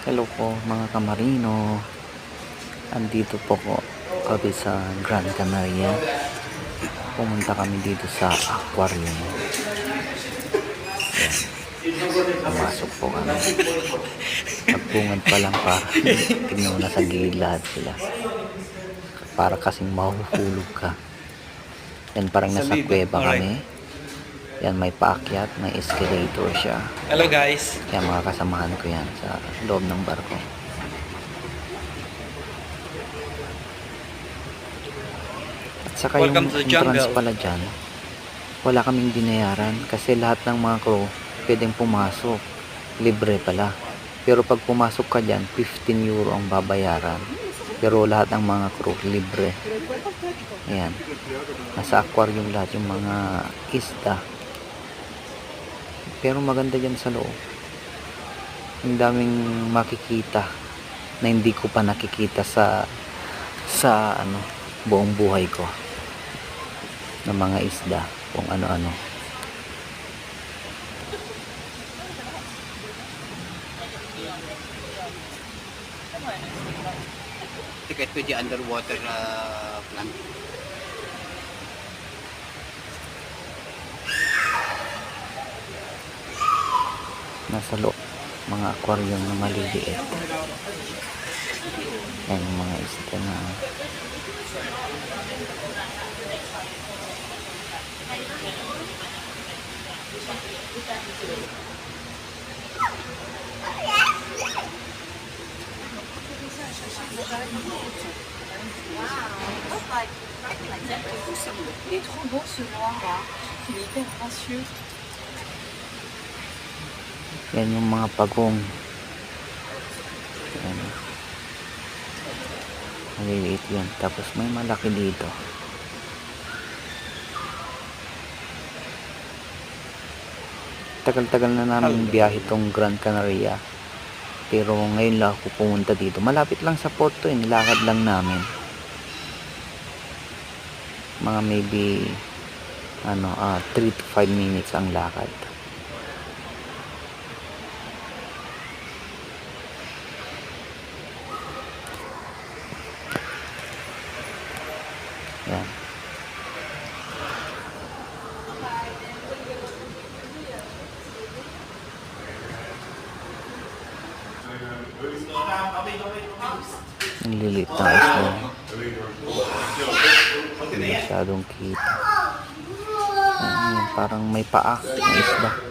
Hello po mga kamarino. Andito po kami sa Gran Canaria. Pumunta kami dito sa aquarium. Yan. Pumasok po kami. Pagbungad pa lang para tignan mo na sa gilid lahat sila. Para kasing mahuhulog ka. Yan, parang nasa kuweba kami. Yan, may paakyat, may escalator siya. Hello guys. Yan, mga kasamahan ko yan sa loob ng barko. At saka yung Welcome to the entrance jungle. pala dyan, wala kaming binayaran kasi lahat ng mga crew pwedeng pumasok. Libre pala. Pero pag pumasok ka dyan, 15 euro ang babayaran. Pero lahat ng mga crew libre. Ayan. Nasa aquarium lahat yung mga isda. Pero maganda dyan sa loob. Ang daming makikita na hindi ko pa nakikita sa buong buhay ko. Na mga isda, kung ano-ano. Ticket with the underwater plant. Nasa loob, mga aquarium na maliliit. Yan yung mga isda na Il est trop beau ce noir là, il est hyper gracieux. yan yung mga pagong. Yan. Maliliit yun. Tapos may malaki dito. Tagal-tagal na namin biyahe tong Gran Canaria. Pero ngayon lang ako pumunta dito. Malapit lang sa Porto eh. Nilakad lang namin. Mga maybe 3 to 5 minutes ang lakad. Yan. Ang lilit na isla. Hindi masyadong kita. Yan, parang may paa na isda.